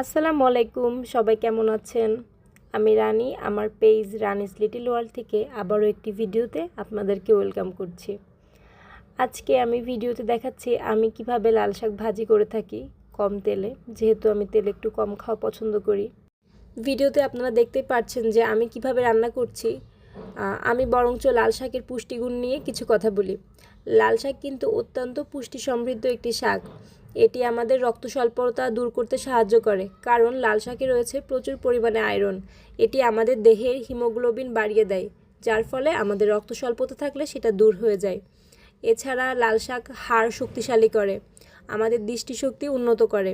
আসসালামু আলাইকুম, সবাই কেমন আছেন? আমি রানী, আমার পেজ রানিস লিটল ওয়ার্ল্ড থেকে আবারও একটি ভিডিওতে আপনাদেরকে ওয়েলকাম করছি। আজকে আমি ভিডিওতে দেখাচ্ছি আমি কিভাবে লাল শাক ভাজি করে থাকি কম তেলে, যেহেতু আমি তেল একটু কম খাওয়া পছন্দ করি। ভিডিওতে আপনারা দেখতেই পাচ্ছেন যে আমি কিভাবে রান্না করছি। আমি বরঞ্চ লাল শাকের পুষ্টিগুণ নিয়ে কিছু কথা বলি। লাল শাক কিন্তু অত্যন্ত পুষ্টি সমৃদ্ধ একটি শাক। এটি আমাদের রক্ত স্বল্পতা দূর করতে সাহায্য করে, কারণ লাল শাকে রয়েছে প্রচুর পরিমাণে আয়রন। এটি আমাদের দেহের হিমোগ্লোবিন বাড়িয়ে দেয়, যার ফলে আমাদের রক্ত স্বল্পতা থাকলে সেটা দূর হয়ে যায়। এছাড়া লাল শাক হাড় শক্তিশালী করে, আমাদের দৃষ্টিশক্তি উন্নত করে।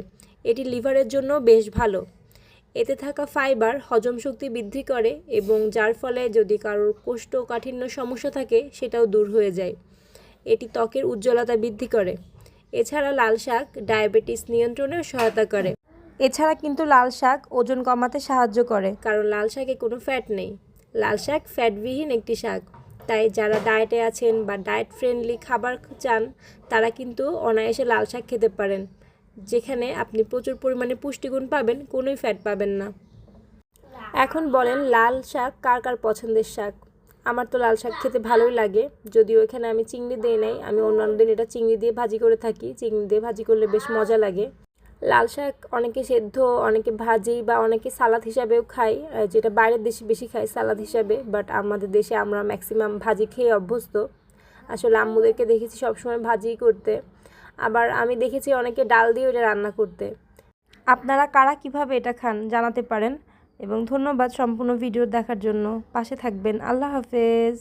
এটি লিভারের জন্য বেশ ভালো। এতে থাকা ফাইবার হজম শক্তি বৃদ্ধি করে এবং যার ফলে যদি কারোর কোষ্ঠকাঠিন্য সমস্যা থাকে সেটাও দূর হয়ে যায়। এটি ত্বকের উজ্জ্বলতা বৃদ্ধি করে। এছাড়া লাল শাক ডায়াবেটিস নিয়ন্ত্রণেও সহায়তা করে। এছাড়া কিন্তু লাল শাক ওজন কমাতে সাহায্য করে, কারণ লাল শাকে কোনো ফ্যাট নেই। লাল শাক ফ্যাটবিহীন একটি শাক, তাই যারা ডায়েটে আছেন বা ডায়েট ফ্রেন্ডলি খাবার চান তারা কিন্তু অনায়াসে লাল শাক খেতে পারেন, যেখানে আপনি প্রচুর পরিমাণে পুষ্টিগুণ পাবেন, কোনোই ফ্যাট পাবেন না। এখন বলেন, লাল শাক কার কার পছন্দের শাক? আমার তো লাল শাক খেতে ভালোই লাগে, যদিও এখানে আমি চিংড়ি দিই নাই। আমি অন্যান্য দিন এটা চিংড়ি দিয়ে ভাজি করে থাকি। চিংড়ি দিয়ে ভাজি করলে বেশ মজা লাগে। লাল শাক অনেকে সেদ্ধ, অনেকে ভাজি বা অনেকে সালাদ হিসাবেও খাই, যেটা বাইরের দেশে বেশি খাই সালাদ হিসাবে। বাট আমাদের দেশে আমরা ম্যাক্সিমাম ভাজি খেয়ে অভ্যস্ত। আসলে আম্মুদেরকে দেখেছি সবসময় ভাজিই করতে। আবার আমি দেখেছি অনেকে ডাল দিয়ে এটা রান্না করতে। আপনারা কারা কিভাবে এটা খান জানাতে পারেন। এবং ধন্যবাদ সম্পূর্ণ ভিডিও দেখার জন্য। পাশে থাকবেন। আল্লাহ হাফেজ।